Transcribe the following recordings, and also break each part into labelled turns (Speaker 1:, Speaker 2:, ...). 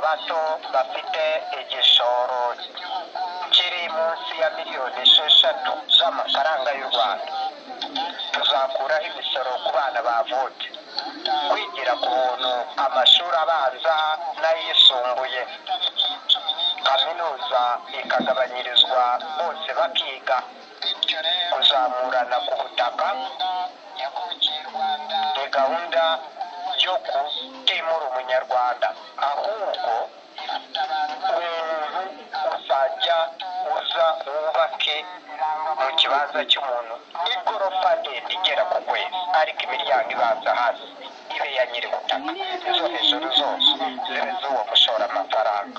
Speaker 1: bato bafite igishoro kiri munsi ya miliyoni 6 z'amafaranga y'u Rwanda. Tuzakuraho imisoro ku bana bavutse, kwigira ku buntu amashuri abanza n'ayisumbuye, kaminuza ikagabanyirizwa bose bakiga, kuzamurana ku butaka ni gahunda yo kutimura umunyarwanda, ahubwo umuntu uzajya uza wubake mu kibanza cy'umuntu igorofa ndende igera ku kwezi, ariko imiryango ibanza hasi ibe ya nyiri ubutaka, izo hejuru zose zibe z'uwo mushora amafaranga.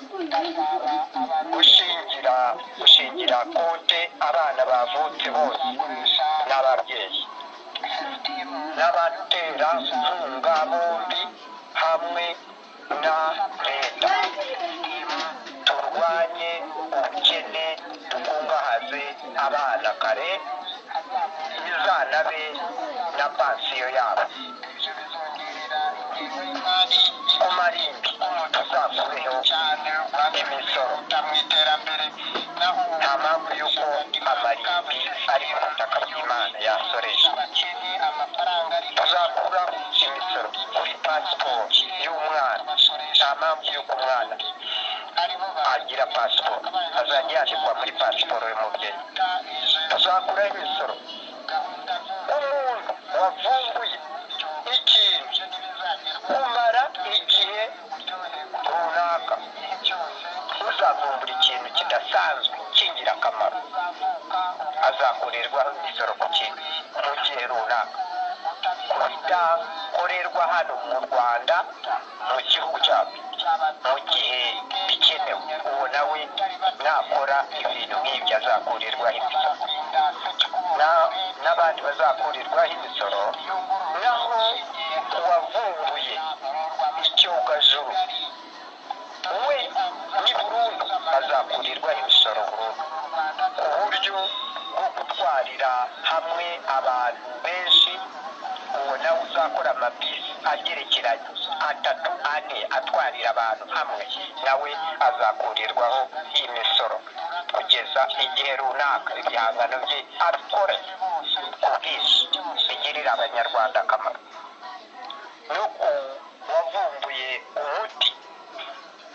Speaker 1: Gushingira konte abana bavutse bose n'ababyeyi n'abaterankunga bombi hamwe na leta. Turwanye ubukene, dukungahaze abana kare, izanabe na pansiyo yabo. Ku marimbi tuzakureho imisoro. Nta mpamvu y'uko amarimbi ari ku butaka bw'Imana yasoresha. Tuzakuraho imisoro kuri pasiporo y'umwana. Nta mpamvu y'uko umwana agira pasiporo azajya yandikwa muri pasiporo y'umubyeyi. Tuzakuraho imisoro umuntu wavumbuye ikintu kumara igihe runaka. Uzavumbura ikintu kidasanzwe cy'ingirakamaro azakorerwaho imisoro ku kintu mu gihe runaka. Bidakorerwa hano mu Rwanda mu gihugu cyacu mu gihe bikenewe, uwo nawe nakora ibintu nk'ibyo azakurirwaho imisoro. N'abandi bazakurirwaho imisoro, naho uwavumbuye icyogajuru we ni burundu azakurirwaho imisoro burundu, ku buryo bwo gutwarira hamwe abantu benshi. Uwo nawe uzakora amabisi agerekeranye 3, 4 atwarira abantu hamwe, nawe azakurirwaho imisoro kugeza igihe runaka ibihangano bye abikore ku bwinshi bigirira abanyarwanda akamaro. Nuko wavumbuye umuti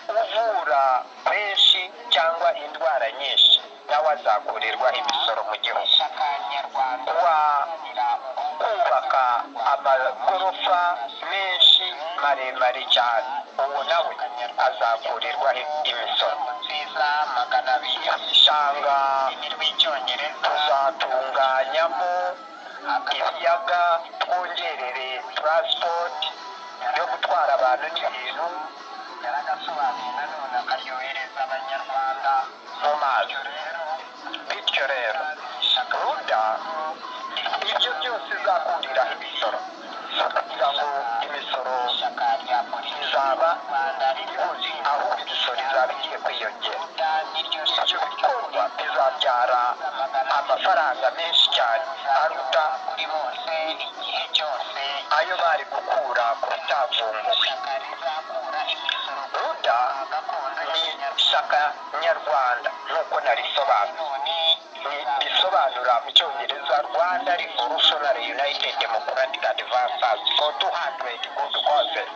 Speaker 1: uvura benshi cyangwa indwara nyinshi, nawe azakurirwaho imisoro mu gihugu. Kubaka amagorofa menshi maremare cyane, uwo nawe azakurirwaho imisoro. Ibishanga tuzatunganyamo ibiyaga, twongerere transport yo gutwara abantu n'ibintu mu mazi. Bityo rero ruda ibyo byose izakuriraho imisoro, kugira ngo imisoro izaba ibuze, ahubwo imisoro izaba igiye kwiyongera. Ibyo bikorwa bizabyara amafaranga menshi cyane aruta ayo bari gukura ku bitavumbuwe. Ruda ni ishyaka nyarwanda nk'uko narisobanura. Bisobanura mu cyongereza Rwanda Revolutionary United Democratic Advancers for 200 good causes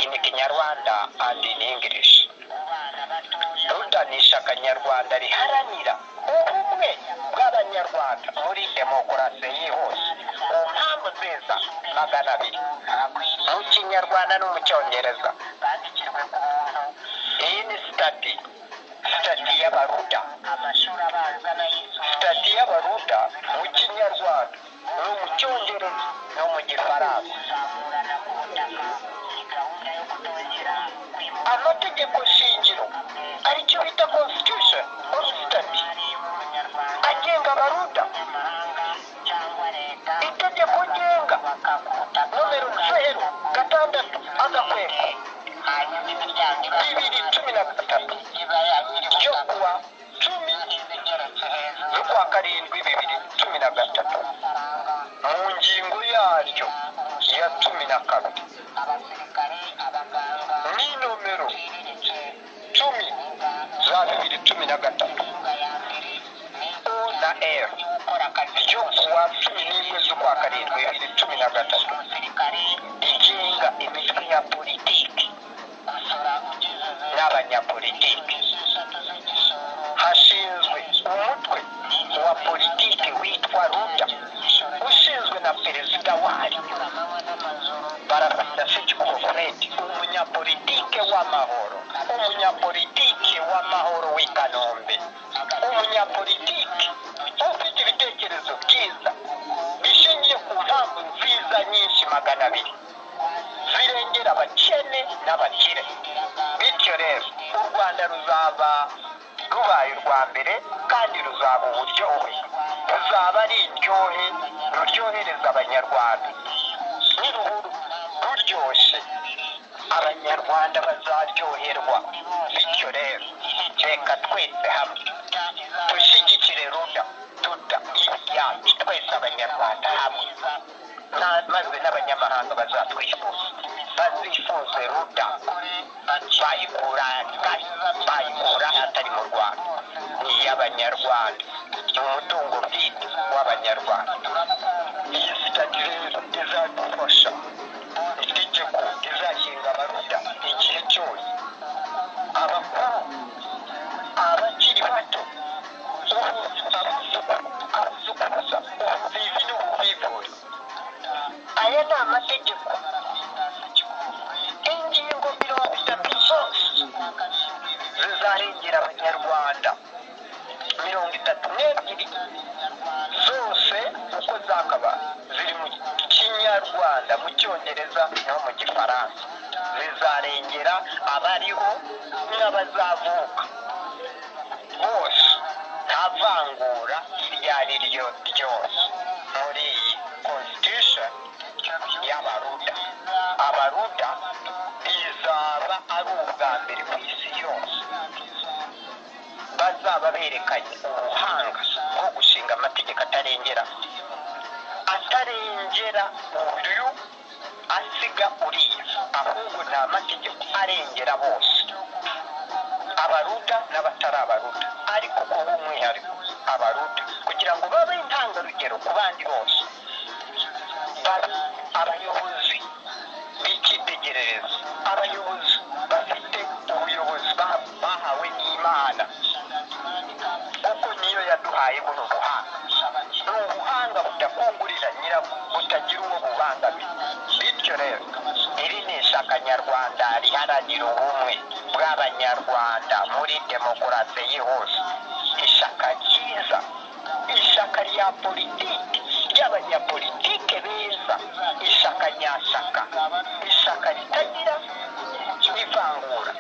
Speaker 1: in Kinyarwanda and in English. Ruda ni ishyaka nyarwanda riharanira ubumwe bw'abanyarwanda muri demokarasi yihuse ku mpamvu nziza 200 mu Kinyarwanda no mu Cyongereza. Iyi ni stati y'Abaruda. Stati y'Abaruda mu Kinyarwanda no mu Cyongereza no mu Gifaransa. Amategeko shingiro aricyo bita constitution or stati agenga Abaruda. Itegeko ngenga nomero 0/6 2013 ryo kuwa 10 z'ukwa karindwi 2013 mu ngingo yaryo ya 12 ni nomero 2013 O na R ryo kuwa 11 z'ukwa karindwi 2013 rigenga imitwe ya politiki n'abanyapolitiki. Hashinzwe umutwe wa politiki witwa RUDA ushinzwe na perezida wari Barabanda Sekikubo Fred, umunyapolitike w'amahoro, umunyapolitike w'amahoro w'i Kanombe, umunyapolitike ufite ibitekerezo byiza bishingiye ku mpamvu nziza nyinshi 200 zirengera abakene n'abakire. Bityo rero u Rwanda ruzaba rubaye urwa mbere kandi ruzaba uburyohe, ruzaba ari indyohe ruryohereza abanyarwanda. Niruhuru ruryoshye abanyarwanda bazaryoherwa. Bityo rero reka twese hamwe dushyigikire RUDA yacu twese abanyarwanda hamwe, maze n'abanyamahanga bazatwifuza bazifuze RUDA bayikura atari mu Rwanda. Ni iy'abanyarwanda, ni umutungo bwite w'abanyarwanda. Iyi sitati rero izadufasha, itegeko rizagenga abaruda igihe cyose, abakuru, abakiri bato, abazukuruza, ubuvivi n'ubuvivure. Aya ni amategeko. Ingingo 30 zose zizarengera abanyarwanda, 32 zose uko zakaba ziri mu Kinyarwanda, mu Cyongereza no mu Gifaransa. Zizarengera abariho n'abazavuka bose, nta vangura iryo ari ryo ryose muri iyi constitution y'abaruda. Abaruda bizaba ari ubwa mbere ku isi yose bazaba berekanye ubuhanga bwo gushinga amategeko atarengera uyu asiga uriya, ahubwo ni amategeko arengera bose, abaruda n'abatari abaruda, ariko ku bw'umwihariko abaruda, kugira ngo babe intangarugero ku bandi bose, abayobozi b'icyitegererezo, abayobozi bafite ubuyobozi bahawe n'Imana, kuko niyo yaduhaye buno buhanga. Ni ubuhanga budakungurira nyirabwo, butagira uwo bubangamira. Bityo rero iri ni ishyaka nyarwanda riharanira ubumwe bw'abanyarwanda muri demokarasi yihuse, ishyaka ryiza, ishyaka rya politiki ry'abanyapolitike beza, ishyaka nyashyaka, ishyaka ritagira ivangura,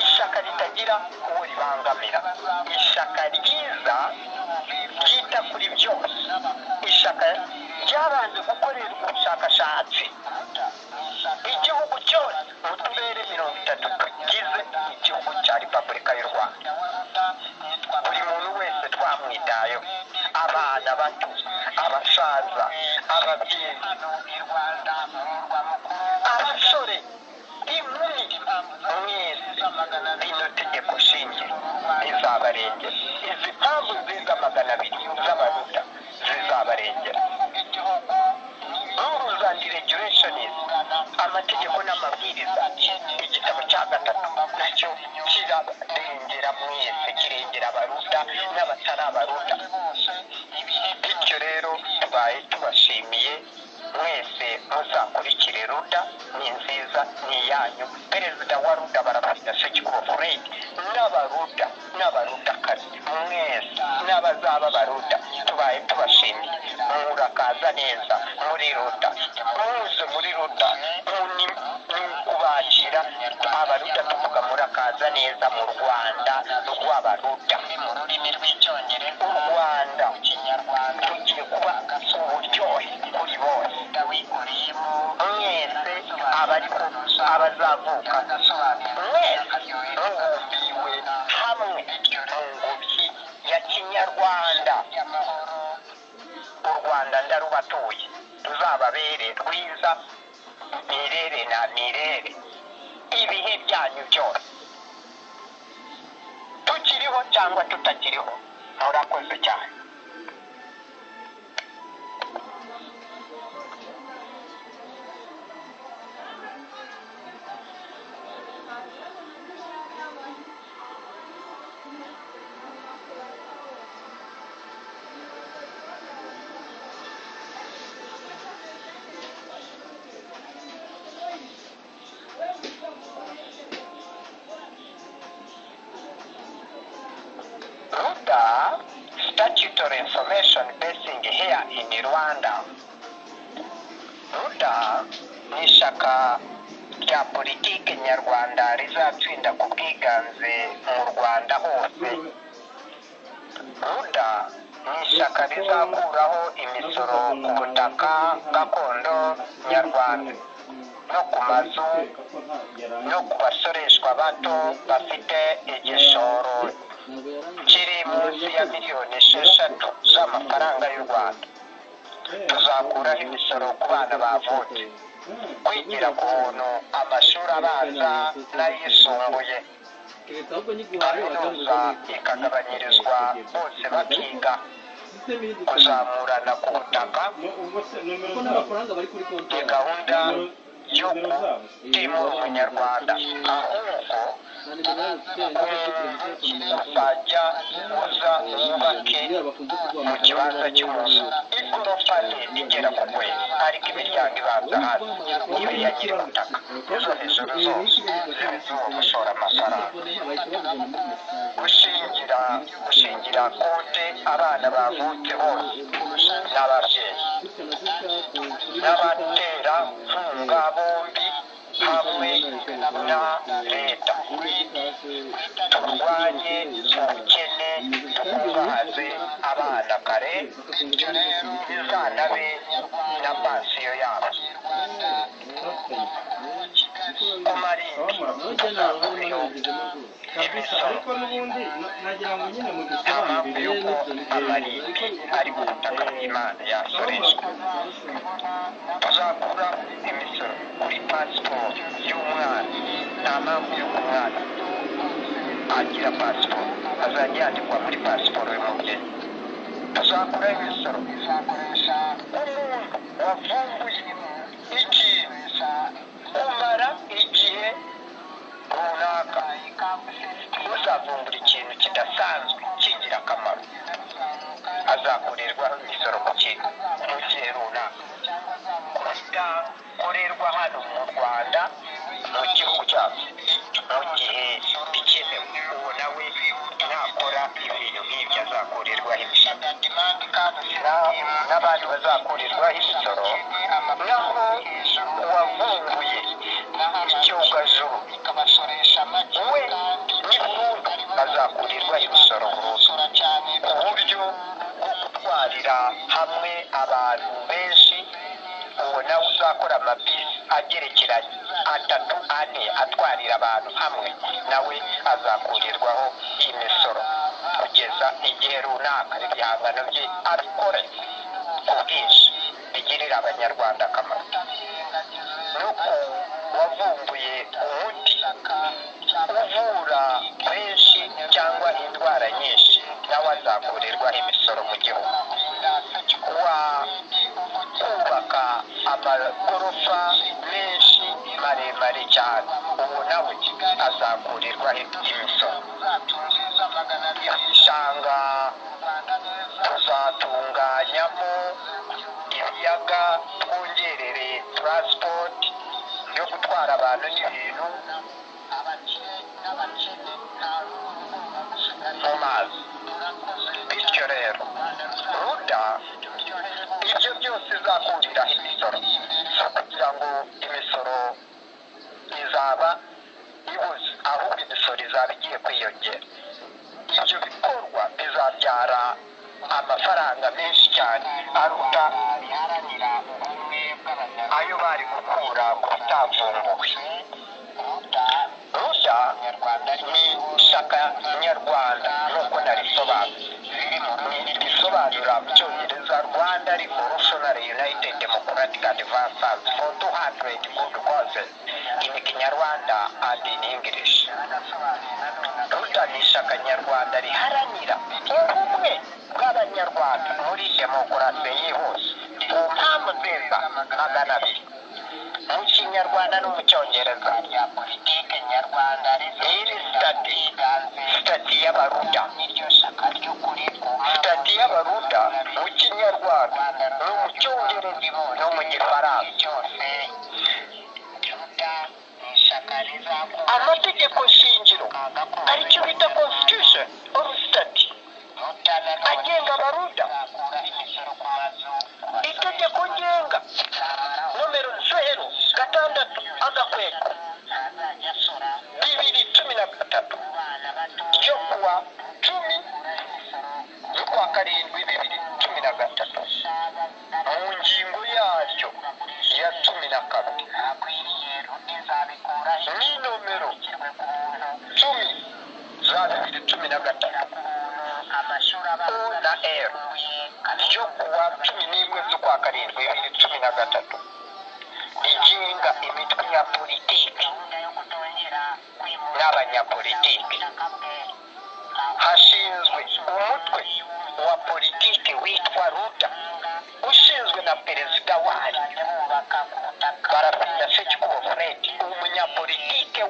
Speaker 1: ishyaka ritagira uwo ribangamira, ishyaka ryiza ryita kuri byose, ishyaka ryabanje gukorera ubushakashatsi igihugu cyose mu turere 30 tugize igihugu cya Repubulika y'u Rwanda. Buri muntu wese twamwitayeho, abana bato, abasaza, ababyeyi, abasore, inkumi, mwese rino tegeko shingiro rizabarengera. Izi mpamvu nziza 200 z'abaruda zizabarengera. Rules and regulations, amategeko n'amabwiriza, igitabo cya 3 nacyo kirarengera mwese, kirengera abaruda n'abatari abaruda. Bityo rero tubaye tubashimiye mwese muzakurikire RUDA, ni nziza, ni iyanyu. Perezida wa RUDA Barabanda Sekikubo Fred n'abarudakazi mwese n'abazaba baruda, tubaye tubashimiye. Murakaza neza muri RUDA, muze muri RUDA, ni kubakira abaruda. Tuvuga murakaza neza mu Rwanda rw'abaruda, mu rurimi rw'icyongereza. U Rwanda tugiye kuba uburyohe kuri bose, mwese abariho, abazavuka, mwese mubumbiwe hamwe mu ngobyi ya Kinyarwanda. U Rwanda ndarubatuye, ruzababere rwiza mirere na mirere, ibihe byanyu byose. Tukiriho cyangwa tutakiriho. Murakoze cyane. Ruda statutory information basing here in Rwanda. Ruda ni ishyaka rya politiki nyarwanda rizatsinda ku bwiganze mu Rwanda hose. Ruda ni ishyaka rizakuraho imisoro ku butaka gakondo nyarwanda no ku mazu no ku basoreshwa bato bafite igishoro kiri munsi ya miliyoni 6 z'amafaranga y'u Rwanda. Tuzakuraho imisoro ku bana bavutse, kwigira ku buntu amashuri abanza n'ayisumbuye, kaminuza ikagabanyirizwa bose bakiga, kuzamurana ku butaka ni gahunda yo kutimura umunyarwanda, ahubwo uzajya uza wubake mu kibanza cy'umuntu igorofa rigera ku kwezi ariko imiryango ibanza hasi ibe ya nyir'ubutaka. Izo hejuru zose zibe z'uwo gushora amafaranga. Gushingira konte abana bavutse bose n'ababyeyi n'abaterankunga bombi hamwe na leta. Turwanye ubukene, dukungahaze abana kare, bizanabe na pansiyo yabo. Ku marimbi tuzakuriho imisoro. Nta mpamvu y'uko amarimbi ari ku butaka bw'Imana yasoreshwa. Tuzakuraho imisoro kuri pasiporo y'umwana. Nta mpamvu y'uko umwana agira pasiporo azajya yandikwa muri pasiporo y'umubyeyi. Tuzakuraho imisoro umuntu wavumbuye ikintu kumara igihe runaka. Uzavumbura ikintu kidasanzwe cy'ingirakamaro azakorerwaho imisoro mu gihe runaka. Kudakorerwa hano mu Rwanda mu gihugu cyacu mu gihe bikenewe, uwo nawe nakora ibintu nk'ibyo azakorerwaho imisoro. N'abandi bazakorerwaho imisoro, naho uwavumbuye icyogajuru we ni burundu azakurirwa imisoro burundu, ku buryo bwo gutwarira hamwe abantu benshi. Uwo nawe uzakora amabisi agerekeranye 3, 4 atwarira abantu hamwe, nawe azakurirwaho imisoro kugeza igihe runaka ibihangano bye abikore ku bwinshi bigirira abanyarwanda akamaro. Nuko wavumbuye umuti uvura benshi cyangwa indwara nyinshi, nawe azakurirwaho imisoro mu gihugu. Kubaka amagorofa menshi maremare cyane, ubu nawe azakurirwaho imisoro. Ibishanga tuzatunganyamo ibiyaga, twongerere transport yo gutwara abantu n'ibintu mu mazi. Bityo rero Ruda ibyo byose izakuriraho imisoro, kugira ngo imisoro izaba ibuze, ahubwo imisoro izaba igiye kwiyongera. Ibyo bikorwa bizabyara amafaranga menshi cyane aruta ayo bari gukura ku bitavumbuwe. Ruda ni ishyaka nyarwanda nk'uko risobanura mu cyongereza Rwanda Revolutionary United Democratic Advancers for 200 good causes in Kinyarwanda and in English. Ruda ni ishyaka nyarwanda rwanda riharanira ubumwe bw'abanyarwanda muri demokarasi yihuse ku mpamvu nziza magana abiri mu kinyarwanda no mu cyongereza ya politike nyarwanda iri sitati y'abaruda sitati y'abaruda mu kinyarwanda no mu cyongereza no mu gifaransa amategeko shingiro aricyo bita constitution or state agenga abaruda itegeko ngenga nomero 0/6 2013 ryo kuwa 10 z'ukwa karindwi 2013 mu ngingo yaryo ya 12 ni nomero 10 za 2013 O na R ryo kuwa 11 z'ukwa karindwi 2013 rigenga imitwe ya politiki n'abanyapolitiki hashinzwe umutwe wa politiki witwa ruda ushinzwe na perezida wayo Barapinda Sekikubo Fred umunyapolitike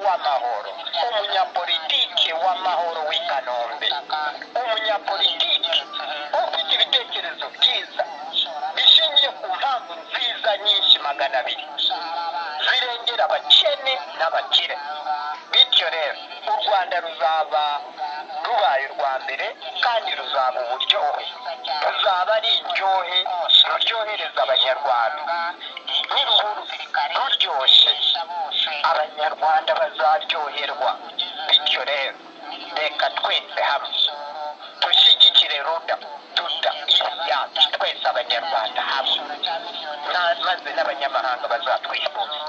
Speaker 1: w'amahoro w'i Kanombe umunyapolitiki ufite ibitekerezo byiza bishingiye ku mpamvu nziza nyinshi magana abiri zirengera abakene n'abakire bityo rero u Rwanda ruzaba rubaye urwa mbere kandi ruzaba uburyohe ruzaba ari iryohe ruryohereza abanyarwanda n'uruhuru ruryoshye abanyarwanda bazaryoherwa bityo rero reka twese hamwe dushyigikire ruda yacu twese abanyarwanda hamwe maze n'abanyamahanga bazatwifuza